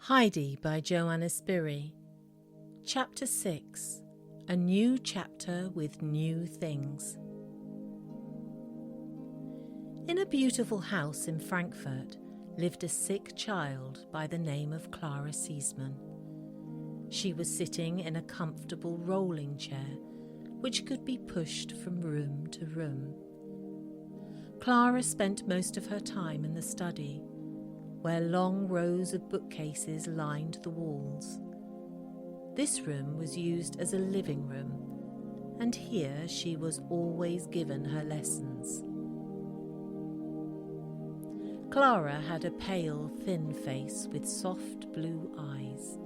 Heidi by Johanna Spyri. Chapter 6. A new chapter with new things. In a beautiful house in Frankfurt lived a sick child by the name of Clara Seesman. She was sitting in a comfortable rolling chair which could be pushed from room to room. Clara spent most of her time in the study, where long rows of bookcases lined the walls. This room was used as a living room, and here she was always given her lessons. Clara had a pale, thin face with soft blue eyes,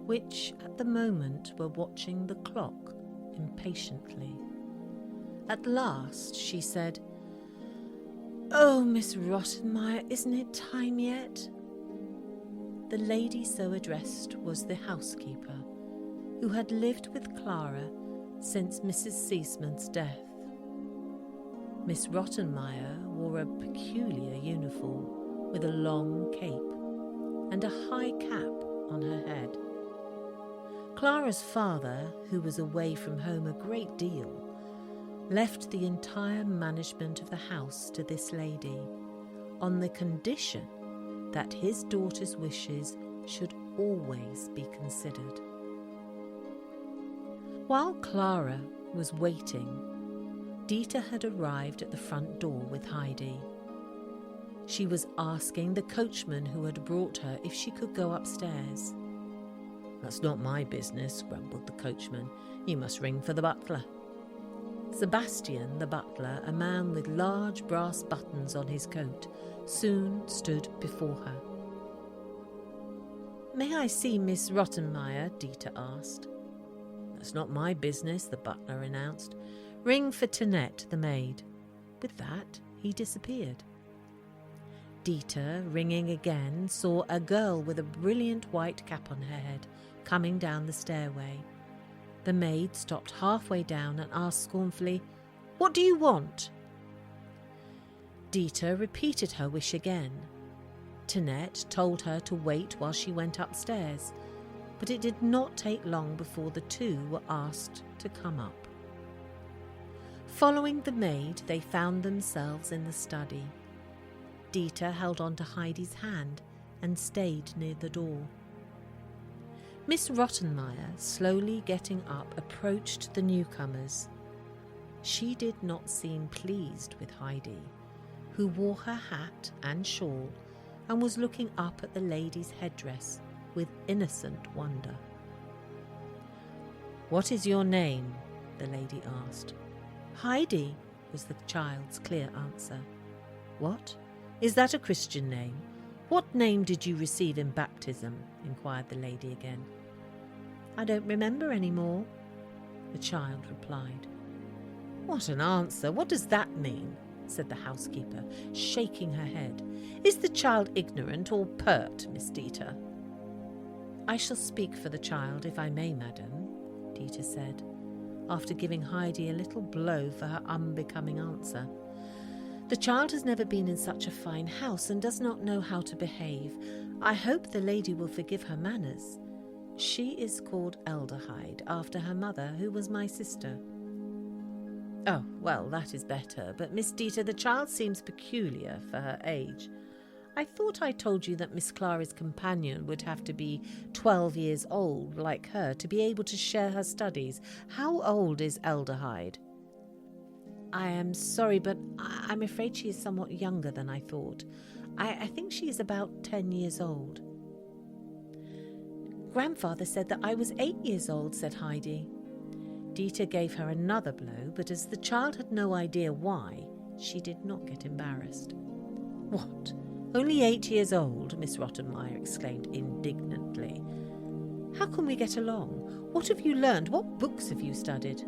which at the moment were watching the clock impatiently. At last she said, "Oh, Miss Rottenmeier, isn't it time yet?" The lady so addressed was the housekeeper, who had lived with Clara since Mrs. Seesman's death. Miss Rottenmeier wore a peculiar uniform with a long cape and a high cap on her head. Clara's father, who was away from home a great deal, left the entire management of the house to this lady, on the condition that his daughter's wishes should always be considered. While Clara was waiting, Dieter had arrived at the front door with Heidi. She was asking the coachman who had brought her if she could go upstairs. "That's not my business," grumbled the coachman. "You must ring for the butler." Sebastian, the butler, a man with large brass buttons on his coat, soon stood before her. "May I see Miss Rottenmeier?" Dieter asked. "That's not my business," the butler announced. "Ring for Tinette, the maid." With that, he disappeared. Dieter, ringing again, saw a girl with a brilliant white cap on her head coming down the stairway. The maid stopped halfway down and asked scornfully, "What do you want?" Dieter repeated her wish again. Tinette told her to wait while she went upstairs, but it did not take long before the two were asked to come up. Following the maid, they found themselves in the study. Dieter held on to Heidi's hand and stayed near the door. Miss Rottenmeier, slowly getting up, approached the newcomers. She did not seem pleased with Heidi, who wore her hat and shawl and was looking up at the lady's headdress with innocent wonder. "What is your name?" the lady asked. "Heidi," was the child's clear answer. "What? Is that a Christian name? What name did you receive in baptism?" inquired the lady again. "I don't remember any more," the child replied. "What an answer! What does that mean?" said the housekeeper, shaking her head. "Is the child ignorant or pert, Miss Dieter?" "I shall speak for the child, if I may, madam," Dieter said, after giving Heidi a little blow for her unbecoming answer. "The child has never been in such a fine house and does not know how to behave. I hope the lady will forgive her manners. She is called Heidi, after her mother, who was my sister." "Oh, well, that is better. But Miss Dieter, the child seems peculiar for her age. I thought I told you that Miss Clara's companion would have to be 12 years old, like her, to be able to share her studies. How old is Heidi?" "I am sorry, but I'm afraid she is somewhat younger than I thought. I think she is about 10 years old." "Grandfather said that I was 8 years old," said Heidi. Dieter gave her another blow, but as the child had no idea why, she did not get embarrassed. "What? Only 8 years old?" Miss Rottenmeier exclaimed indignantly. "How can we get along? What have you learned? What books have you studied?"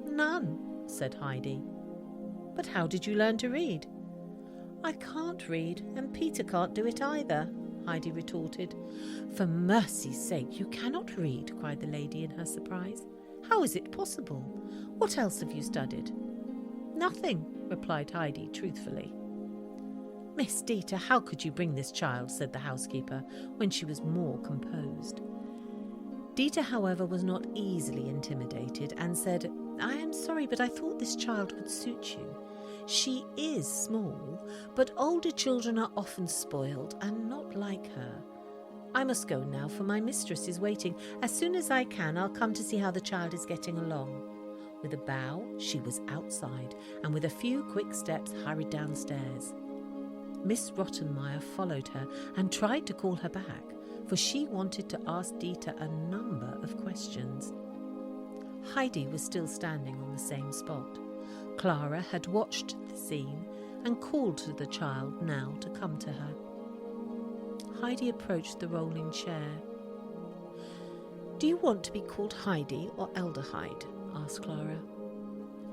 "None," said Heidi. "But how did you learn to read?" "I can't read, and Peter can't do it either," Heidi retorted. "For mercy's sake, you cannot read," cried the lady in her surprise. "How is it possible? What else have you studied?" "Nothing," replied Heidi truthfully. "Miss Dieter, how could you bring this child?" said the housekeeper, when she was more composed. Dieter, however, was not easily intimidated and said, "I am sorry, but I thought this child would suit you. She is small, but older children are often spoiled and not like her. I must go now, for my mistress is waiting. As soon as I can, I'll come to see how the child is getting along." With a bow, she was outside, and with a few quick steps hurried downstairs. Miss Rottenmeier followed her and tried to call her back, for she wanted to ask Dieter a number of questions. Heidi was still standing on the same spot. Clara had watched the scene and called to the child now to come to her. Heidi approached the rolling chair. "Do you want to be called Heidi or Elder Hyde?" asked Clara.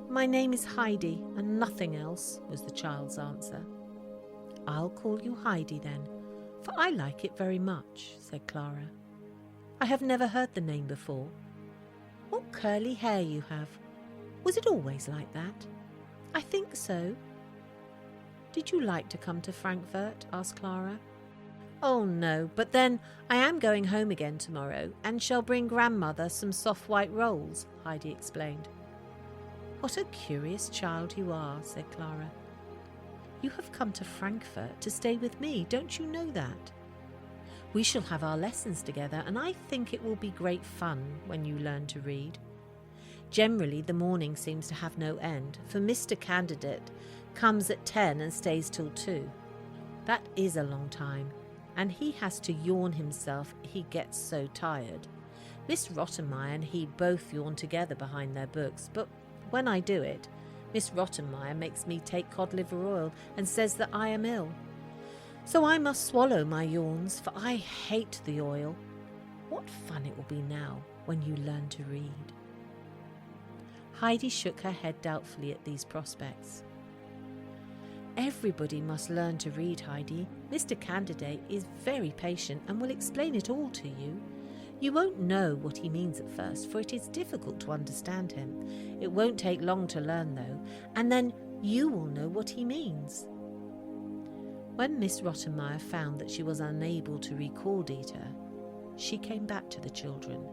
"My name is Heidi and nothing else," was the child's answer. "I'll call you Heidi then, for I like it very much," said Clara. "I have never heard the name before. What curly hair you have. Was it always like that?" "I think so." "Did you like to come to Frankfurt?" asked Clara. "Oh no, but then I am going home again tomorrow and shall bring grandmother some soft white rolls," Heidi explained. "What a curious child you are," said Clara. "You have come to Frankfurt to stay with me, don't you know that? We shall have our lessons together, and I think it will be great fun when you learn to read. Generally the morning seems to have no end, for Mr. Candidate comes at 10 and stays till 2. That is a long time, and he has to yawn himself, he gets so tired. Miss Rottenmeier and he both yawn together behind their books, but when I do it, Miss Rottenmeier makes me take cod liver oil and says that I am ill. So I must swallow my yawns, for I hate the oil. What fun it will be now when you learn to read." Heidi shook her head doubtfully at these prospects. "Everybody must learn to read, Heidi. Mr. Candidate is very patient and will explain it all to you. You won't know what he means at first, for it is difficult to understand him. It won't take long to learn, though, and then you will know what he means." When Miss Rottenmeier found that she was unable to recall Dieter, she came back to the children.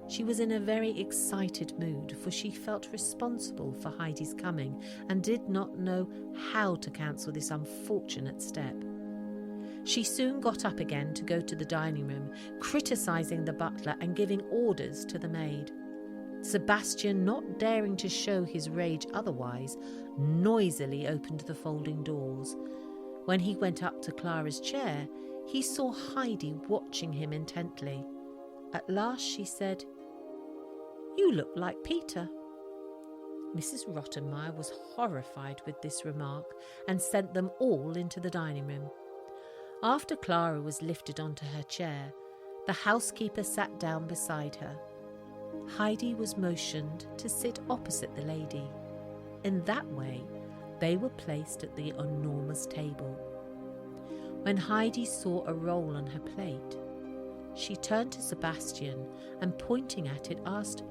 She was in a very excited mood, for she felt responsible for Heidi's coming and did not know how to cancel this unfortunate step. She soon got up again to go to the dining room, criticising the butler and giving orders to the maid. Sebastian, not daring to show his rage otherwise, noisily opened the folding doors. When he went up to Clara's chair, he saw Heidi watching him intently. At last she said, "You look like Peter." Mrs. Rottenmeier was horrified with this remark and sent them all into the dining room. After Clara was lifted onto her chair, the housekeeper sat down beside her. Heidi was motioned to sit opposite the lady. In that way, they were placed at the enormous table. When Heidi saw a roll on her plate, she turned to Sebastian and, pointing at it, asked,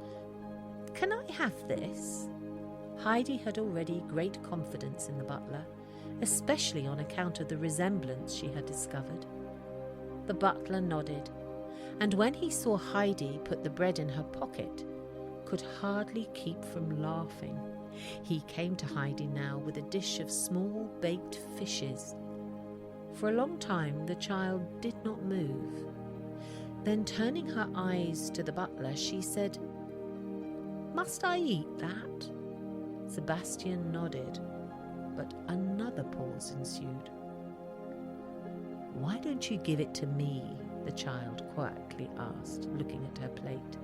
"Can I have this?" Heidi had already great confidence in the butler, especially on account of the resemblance she had discovered. The butler nodded, and when he saw Heidi put the bread in her pocket, could hardly keep from laughing. He came to Heidi now with a dish of small baked fishes. For a long time the child did not move. Then, turning her eyes to the butler, she said, "Must I eat that?" Sebastian nodded, but another pause ensued. "Why don't you give it to me?" the child quietly asked, looking at her plate.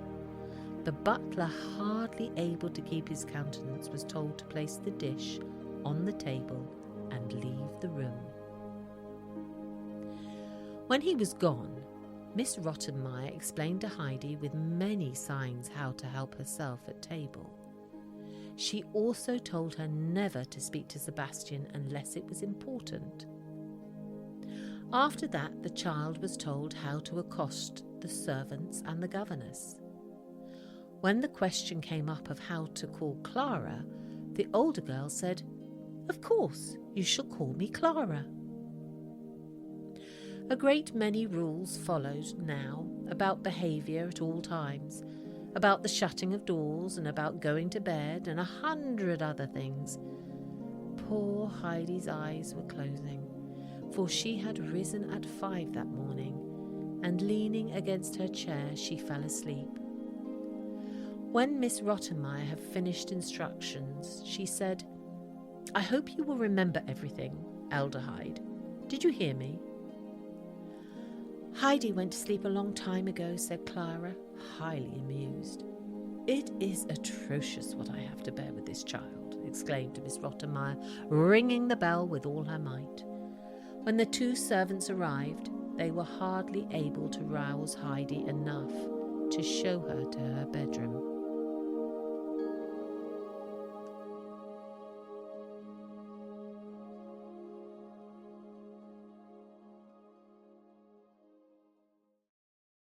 The butler, hardly able to keep his countenance, was told to place the dish on the table and leave the room. When he was gone, Miss Rottenmeier explained to Heidi with many signs how to help herself at table. She also told her never to speak to Sebastian unless it was important. After that, the child was told how to accost the servants and the governess. When the question came up of how to call Clara, the older girl said, "Of course, You shall call me Clara." A great many rules followed now about behaviour at all times, about the shutting of doors and about going to bed and 100 other things. Poor Heidi's eyes were closing, for she had risen at 5 that morning, and leaning against her chair she fell asleep. When Miss Rottenmeier had finished instructions, she said, "I hope you will remember everything, Elder Hyde. Did you hear me?" "Heidi went to sleep a long time ago," said Clara, highly amused. "It is atrocious what I have to bear with this child," exclaimed Miss Rottenmeier, ringing the bell with all her might. When the 2 servants arrived, they were hardly able to rouse Heidi enough to show her to her bedroom.